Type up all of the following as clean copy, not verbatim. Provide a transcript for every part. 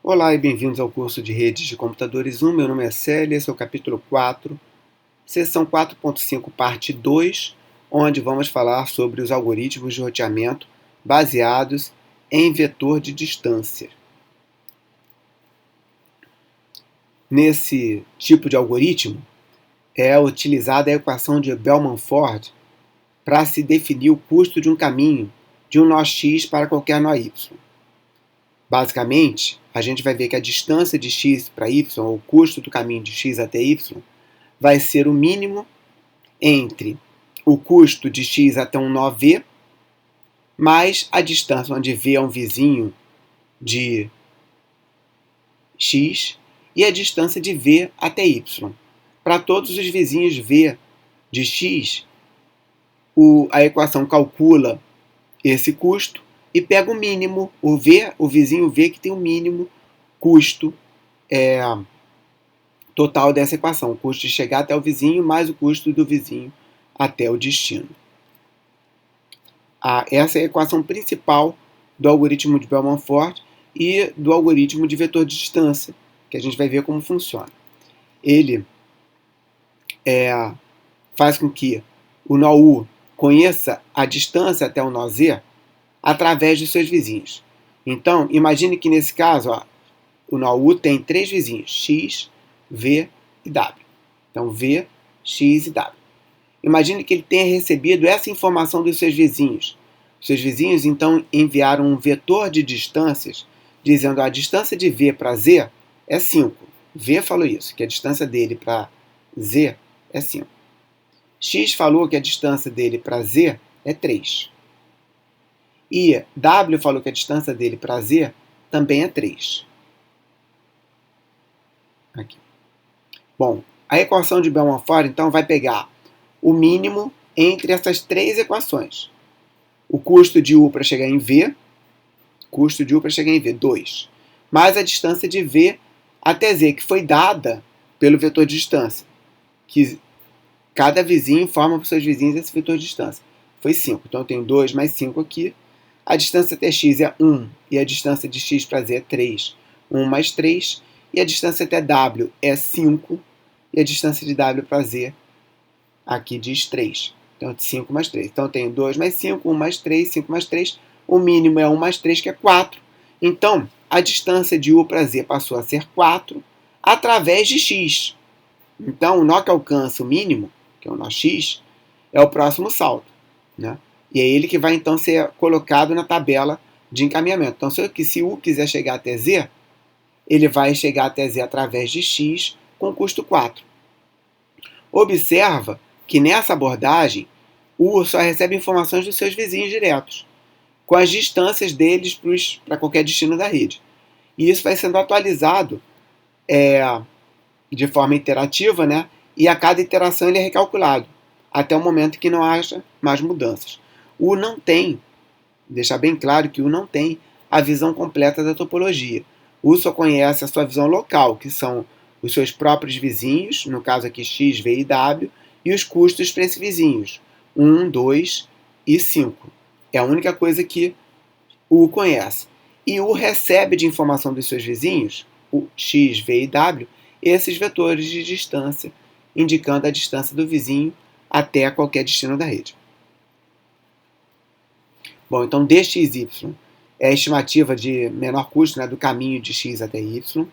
Olá e bem-vindos ao curso de Redes de Computadores 1. Meu nome é Célia, esse é o capítulo 4, seção 4.5, parte 2, onde vamos falar sobre os algoritmos de roteamento baseados em vetor de distância. Nesse tipo de algoritmo, é utilizada a equação de Bellman-Ford para se definir o custo de um caminho de um nó x para qualquer nó y. Basicamente, a gente vai ver que a distância de x para y, ou o custo do caminho de x até y, vai ser o mínimo entre o custo de x até um nó v, mais a distância onde v é um vizinho de x, e a distância de v até y. Para todos os vizinhos v de x, a equação calcula esse custo e pega o mínimo, o vizinho v que tem o mínimo custo total dessa equação, o custo de chegar até o vizinho mais o custo do vizinho até o destino. Essa é a equação principal do algoritmo de Bellman-Ford e do algoritmo de vetor de distância, que a gente vai ver como funciona. Ele faz com que o nó U conheça a distância até o nó Z através dos seus vizinhos. Então, imagine que nesse caso, o nó U tem três vizinhos, x, v e w. Então, v, x e w. Imagine que ele tenha recebido essa informação dos seus vizinhos. Os seus vizinhos, então, enviaram um vetor de distâncias, dizendo a distância de v para z é 5. V falou isso, que a distância dele para z é 5. X falou que a distância dele para z é 3. E W falou que a distância dele para Z também é 3. Aqui. Bom, a equação de Bellman-Ford, então, vai pegar o mínimo entre essas três equações. O custo de U para chegar em V, 2, mais a distância de V até Z, que foi dada pelo vetor de distância, que cada vizinho forma para os seus vizinhos esse vetor de distância. Foi 5, então eu tenho 2 mais 5 aqui. A distância até x é 1 e a distância de x para z é 3. 1 mais 3. E a distância até w é 5. E a distância de w para z aqui diz 3. Então, 5 mais 3. Então, eu tenho 2 mais 5, 1 mais 3, 5 mais 3. O mínimo é 1 mais 3, que é 4. Então, a distância de u para z passou a ser 4 através de x. Então, o nó que alcança o mínimo, que é o nó x, é o próximo salto, né? E é ele que vai, então, ser colocado na tabela de encaminhamento. Então, se U quiser chegar até Z, ele vai chegar até Z através de X com custo 4. Observa que nessa abordagem, U só recebe informações dos seus vizinhos diretos, com as distâncias deles para qualquer destino da rede. E isso vai sendo atualizado de forma iterativa, né? E a cada iteração ele é recalculado, até o momento que não haja mais mudanças. O não tem, deixar bem claro que o não tem a visão completa da topologia. O só conhece a sua visão local, que são os seus próprios vizinhos, no caso aqui x, v e w, e os custos para esses vizinhos, 1, 2 e 5. É a única coisa que o conhece. E o recebe de informação dos seus vizinhos, o x, v e w, esses vetores de distância, indicando a distância do vizinho até qualquer destino da rede. Bom, então dxy é a estimativa de menor custo, né, do caminho de x até y.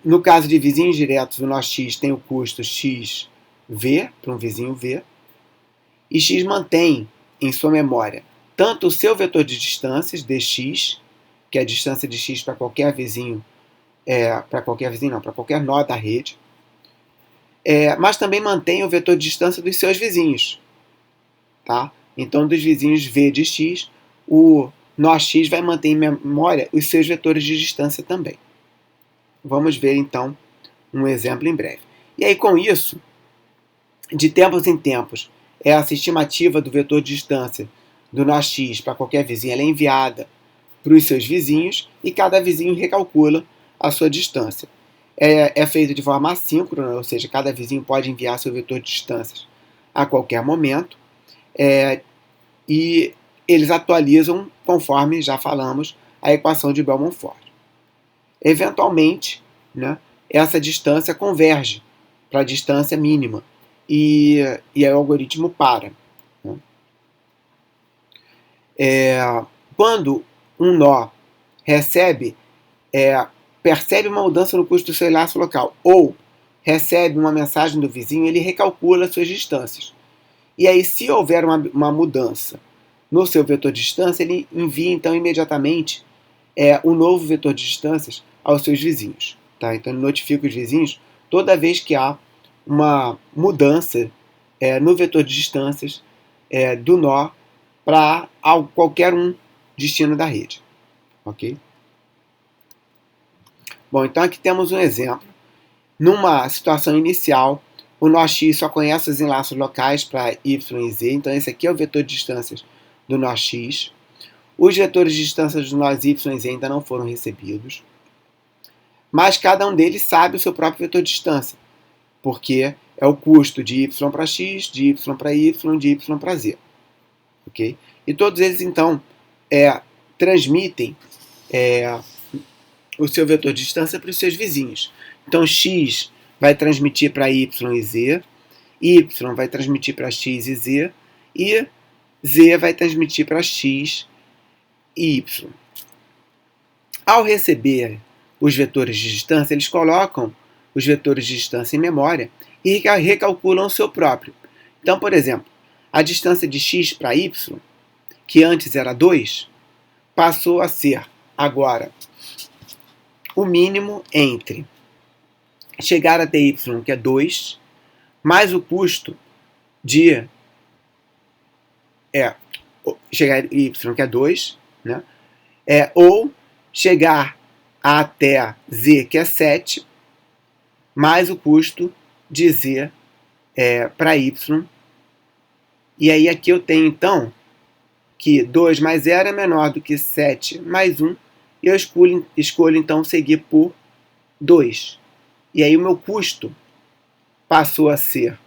No caso de vizinhos diretos, o nó x tem o custo xv, para um vizinho v, e x mantém em sua memória tanto o seu vetor de distâncias, dx, que é a distância de x para qualquer vizinho, para qualquer nó da rede, mas também mantém o vetor de distância dos seus vizinhos. Tá? Então, dos vizinhos v de x, o nó x vai manter em memória os seus vetores de distância também. Vamos ver, então, um exemplo em breve. E aí, com isso, de tempos em tempos, essa estimativa do vetor de distância do nó x para qualquer vizinho ela é enviada para os seus vizinhos e cada vizinho recalcula a sua distância. É feito de forma assíncrona, ou seja, cada vizinho pode enviar seu vetor de distâncias a qualquer momento. E eles atualizam, conforme já falamos, a equação de Bell-Montfort. Eventualmente, né, essa distância converge para a distância mínima e aí o algoritmo para. Né? Quando um nó percebe uma mudança no custo do seu enlace local ou recebe uma mensagem do vizinho, ele recalcula suas distâncias. E aí, se houver uma mudança no seu vetor de distância, ele envia então imediatamente o novo vetor de distâncias aos seus vizinhos. Tá? Então ele notifica os vizinhos toda vez que há uma mudança no vetor de distâncias do nó para qualquer destino da rede. Ok? Bom, então aqui temos um exemplo. Numa situação inicial, o nó X só conhece os enlaços locais para Y e Z, então esse aqui é o vetor de distâncias do nó X. Os vetores de distâncias dos nós Y e Z ainda não foram recebidos, mas cada um deles sabe o seu próprio vetor de distância, porque é o custo de Y para X, de Y para Y, de Y para Z. Okay? E todos eles, então, transmitem o seu vetor de distância para os seus vizinhos. Então, X vai transmitir para Y e Z, Y vai transmitir para X e Z, e Z vai transmitir para X e Y. Ao receber os vetores de distância, eles colocam os vetores de distância em memória e recalculam o seu próprio. Então, por exemplo, a distância de X para Y, que antes era 2, passou a ser agora o mínimo entre chegar até Y, que é 2, mais o custo de chegar a Y, que é 2, né? Ou chegar até Z, que é 7, mais o custo de Z para Y. E aí aqui eu tenho, então, que 2 mais 0 é menor do que 7 mais 1, e eu escolho então, seguir por 2. E aí o meu custo passou a ser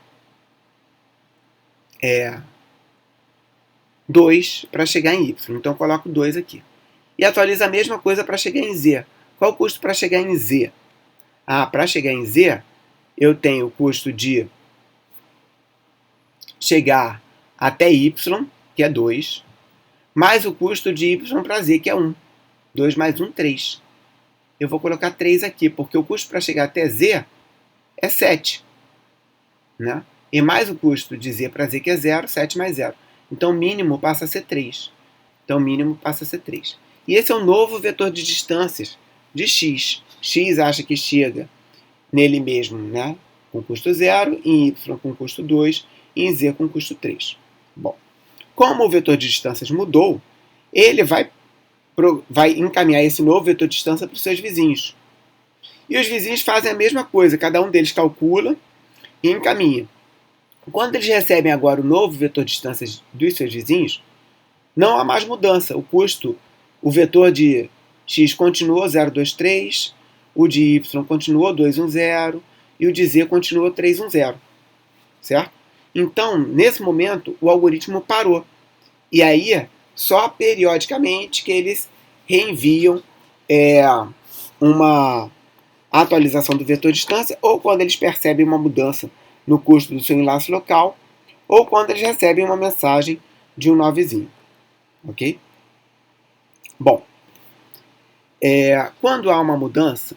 2 para chegar em Y. Então eu coloco 2 aqui. E atualizo a mesma coisa para chegar em Z. Qual o custo para chegar em Z? Para chegar em Z, eu tenho o custo de chegar até Y, que é 2, mais o custo de Y para Z, que é 1. 2 mais 1, 3. Eu vou colocar 3 aqui, porque o custo para chegar até Z é 7. Né? E mais o custo de Z para Z, que é 0, 7 mais 0. Então o mínimo passa a ser 3. Então o mínimo passa a ser 3. E esse é o novo vetor de distâncias de X. X acha que chega nele mesmo, né? Com custo 0, em Y com custo 2 e em Z com custo 3. Bom, como o vetor de distâncias mudou, ele vai encaminhar esse novo vetor de distância para os seus vizinhos. E os vizinhos fazem a mesma coisa, cada um deles calcula e encaminha. Quando eles recebem agora o novo vetor de distâncias dos seus vizinhos, não há mais mudança. O vetor de X continuou 0, 2, 3, o de Y continuou 2, 1, 0 e o de Z continuou 3, 1, 0. Certo? Então, nesse momento, o algoritmo parou. E aí, só periodicamente que eles reenviam uma atualização do vetor de distância, ou quando eles percebem uma mudança no custo do seu enlace local, ou quando eles recebem uma mensagem de um nó vizinho. Ok? Bom, quando há uma mudança,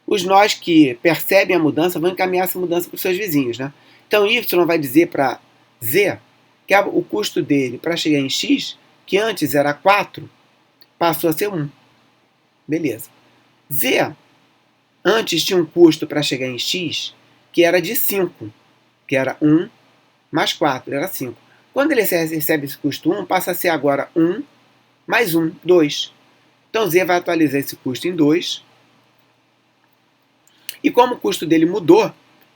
os nós que percebem a mudança vão encaminhar essa mudança para os seus vizinhos. Né? Então, Y vai dizer para Z que o custo dele para chegar em X, que antes era 4, passou a ser 1. Beleza. Z antes tinha um custo para chegar em X que era de 5, que era 1 mais 4, era 5. Quando ele recebe esse custo 1, passa a ser agora 1 mais 1, 2. Então Z vai atualizar esse custo em 2. E como o custo dele mudou,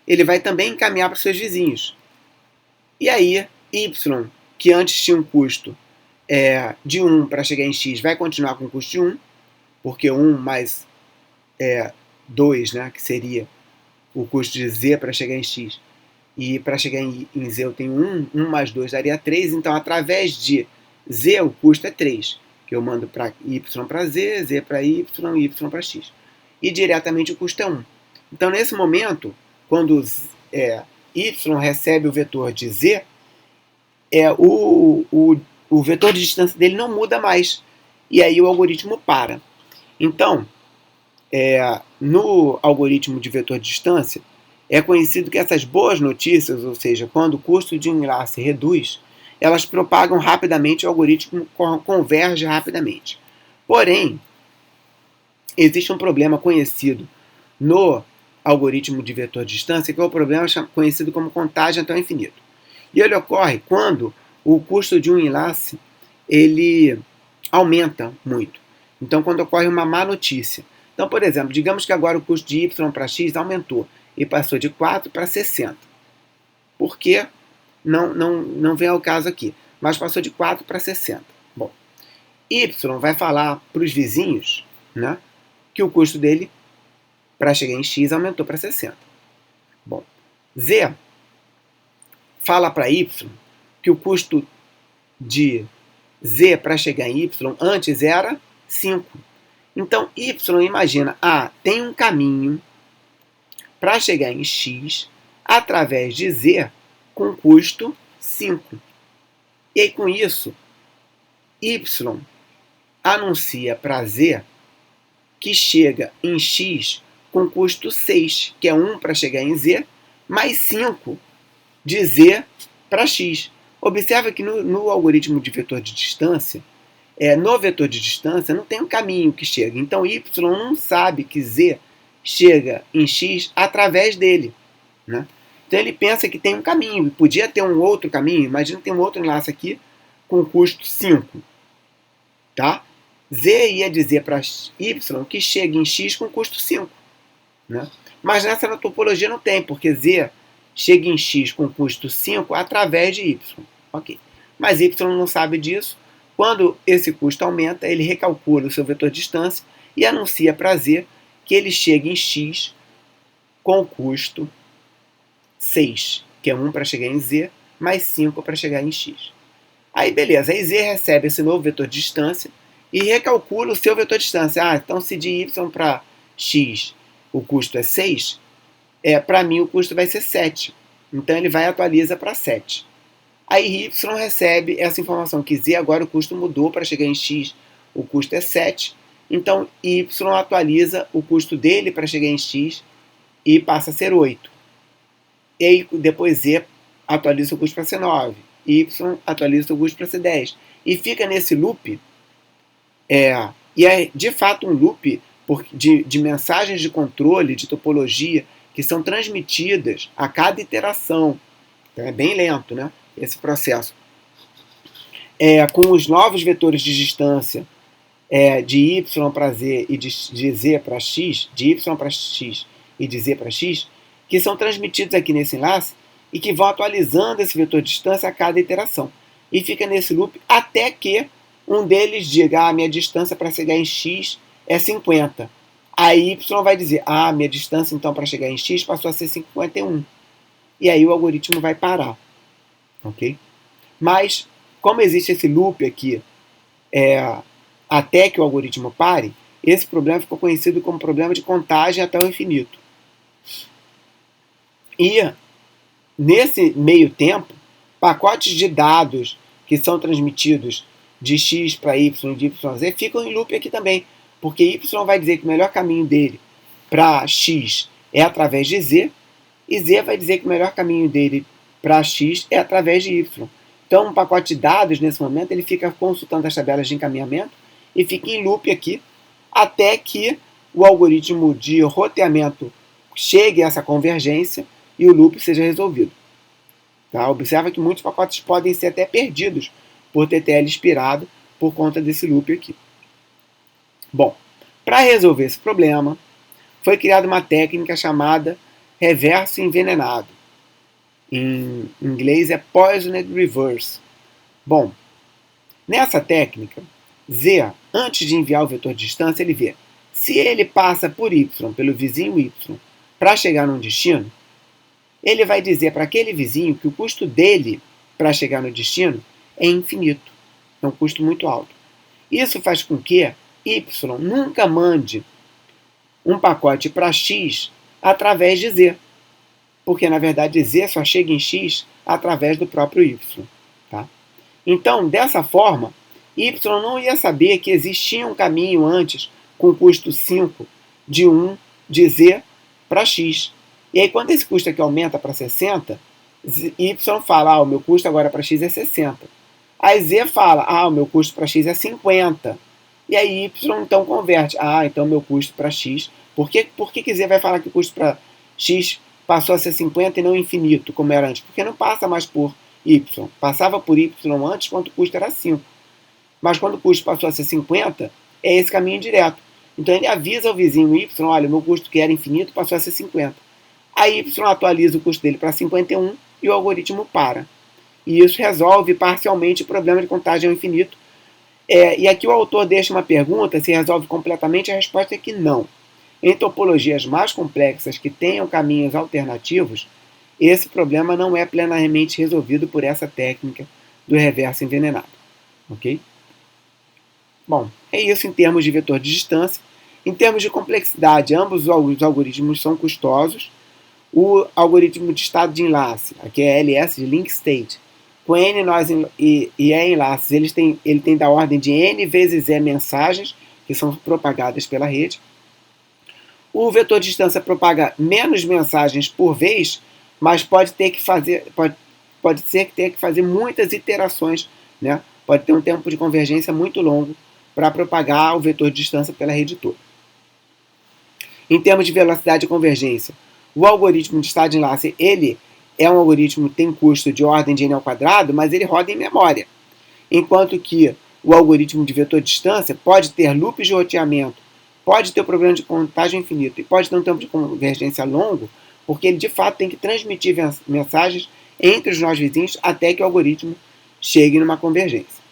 ele vai também encaminhar para os seus vizinhos. E aí, Y, que antes tinha um custo de 1 para chegar em X, vai continuar com o custo de 1, porque 1 mais 2, né, que seria o custo de Z para chegar em X, e para chegar em Z eu tenho 1 mais 2 daria 3, então através de Z, o custo é 3, que eu mando para y para z, z para y para x. E diretamente o custo é 1. Então, nesse momento, quando y recebe o vetor de z, o vetor de distância dele não muda mais. E aí o algoritmo para. Então, no algoritmo de vetor de distância, é conhecido que essas boas notícias, ou seja, quando o custo de um enlace reduz, elas propagam rapidamente e o algoritmo converge rapidamente. Porém, existe um problema conhecido no algoritmo de vetor de distância, que é o problema conhecido como contagem até o infinito. E ele ocorre quando o custo de um enlace ele aumenta muito. Então, quando ocorre uma má notícia. Então, por exemplo, digamos que agora o custo de y para x aumentou e passou de 4 para 60. Por quê? Não vem ao caso aqui, mas passou de 4 para 60. Bom, y vai falar para os vizinhos, né, que o custo dele para chegar em x aumentou para 60. Bom, z fala para y que o custo de z para chegar em y antes era 5. Então, y imagina, tem um caminho para chegar em x através de z com custo 5. E aí, com isso, y anuncia para z que chega em x com custo 6, que é 1 para chegar em z, mais 5 de z para x. Observa que no algoritmo de vetor de distância, no vetor de distância não tem um caminho que chega. Então, y não sabe que z chega em x através dele, né? Então, ele pensa que tem um caminho, e podia ter um outro caminho. Imagina que tem um outro enlace aqui com custo 5. Tá? Z ia dizer para y que chega em x com custo 5. Né? Mas nessa topologia não tem, porque z chega em x com custo 5 através de y. Okay. Mas y não sabe disso. Quando esse custo aumenta, ele recalcula o seu vetor de distância e anuncia para z que ele chega em x com custo 6, que é 1 para chegar em z, mais 5 para chegar em x. Aí, beleza. Aí z recebe esse novo vetor de distância e recalcula o seu vetor de distância. Então, se de y para x o custo é 6, para mim o custo vai ser 7. Então, ele vai e atualiza para 7. Aí, y recebe essa informação que z agora o custo mudou para chegar em x, o custo é 7. Então, y atualiza o custo dele para chegar em x e passa a ser 8. E aí, depois z atualiza o custo para ser 9. Y atualiza o custo para ser 10. E fica nesse loop. E é de fato um loop de mensagens de controle, de topologia, que são transmitidas a cada iteração. Então, é bem lento, né, esse processo. Com os novos vetores de distância de y para z e de z para x, de y para x e de z para x, que são transmitidos aqui nesse enlace e que vão atualizando esse vetor de distância a cada iteração. E fica nesse loop até que um deles diga, minha distância para chegar em x é 50. Aí y vai dizer, minha distância então para chegar em x passou a ser 51. E aí o algoritmo vai parar. Ok? Mas, como existe esse loop aqui, até que o algoritmo pare, esse problema ficou conhecido como problema de contagem até o infinito. E, nesse meio tempo, pacotes de dados que são transmitidos de x para y e de y para z ficam em loop aqui também, porque y vai dizer que o melhor caminho dele para x é através de z, e z vai dizer que o melhor caminho dele para x é através de y. Então, um pacote de dados, nesse momento, ele fica consultando as tabelas de encaminhamento e fica em loop aqui, até que o algoritmo de roteamento chegue a essa convergência e o loop seja resolvido. Tá? Observa que muitos pacotes podem ser até perdidos por TTL expirado por conta desse loop aqui. Bom, para resolver esse problema, foi criada uma técnica chamada reverso envenenado. Em inglês é poisoned reverse. Bom, nessa técnica, Z, antes de enviar o vetor de distância, ele vê se ele passa por Y, pelo vizinho Y, para chegar num destino, ele vai dizer para aquele vizinho que o custo dele para chegar no destino é infinito. É um custo muito alto. Isso faz com que Y nunca mande um pacote para X através de Z, porque na verdade Z só chega em X através do próprio Y. Tá? Então, dessa forma, Y não ia saber que existia um caminho antes com custo 5 de Z para X. E aí, quando esse custo aqui aumenta para 60, Y fala, o meu custo agora para X é 60. Aí Z fala, o meu custo para X é 50. E aí Y então converte, então meu custo para X. Por que Z vai falar que o custo para X passou a ser 50 e não infinito, como era antes? Porque não passa mais por Y. Passava por Y antes quando o custo era 5. Mas quando o custo passou a ser 50, é esse caminho direto. Então ele avisa ao vizinho Y, olha, o meu custo que era infinito passou a ser 50. Aí Y atualiza o custo dele para 51 e o algoritmo para. E isso resolve parcialmente o problema de contagem ao infinito. E aqui o autor deixa uma pergunta, se resolve completamente, a resposta é que não. Em topologias mais complexas que tenham caminhos alternativos, esse problema não é plenamente resolvido por essa técnica do reverso envenenado. Ok? Bom, é isso em termos de vetor de distância. Em termos de complexidade, ambos os algoritmos são custosos. O algoritmo de estado de enlace, aqui é LS de link state, com N nós e E enlaces, ele tem da ordem de N vezes E mensagens, que são propagadas pela rede. O vetor de distância propaga menos mensagens por vez, mas pode ser que tenha que fazer muitas iterações, né? Pode ter um tempo de convergência muito longo para propagar o vetor de distância pela rede toda. Em termos de velocidade de convergência, o algoritmo de estado de enlace, ele é um algoritmo que tem custo de ordem de n ao quadrado, mas ele roda em memória. Enquanto que o algoritmo de vetor de distância pode ter loops de roteamento, pode ter um problema de contagem infinito e pode ter um tempo de convergência longo, porque ele de fato tem que transmitir mensagens entre os nós vizinhos até que o algoritmo chegue numa convergência.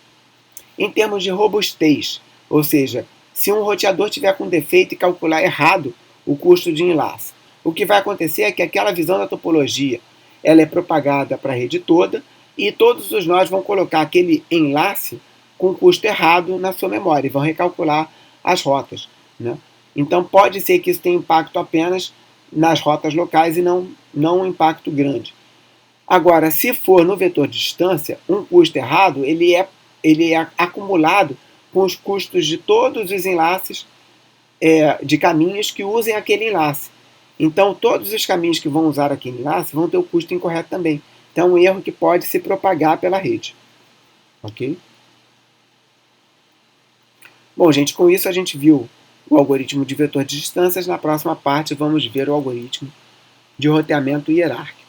Em termos de robustez, ou seja, se um roteador tiver com defeito e calcular errado o custo de enlace, o que vai acontecer é que aquela visão da topologia ela é propagada para a rede toda e todos os nós vão colocar aquele enlace com custo errado na sua memória e vão recalcular as rotas. Né? Então pode ser que isso tenha impacto apenas nas rotas locais e não um impacto grande. Agora, se for no vetor de distância, um custo errado ele é acumulado com os custos de todos os enlaces de caminhos que usem aquele enlace. Então, todos os caminhos que vão usar aquele enlace vão ter o custo incorreto também. Então, é um erro que pode se propagar pela rede. Ok? Bom, gente, com isso a gente viu o algoritmo de vetor de distâncias. Na próxima parte, vamos ver o algoritmo de roteamento hierárquico.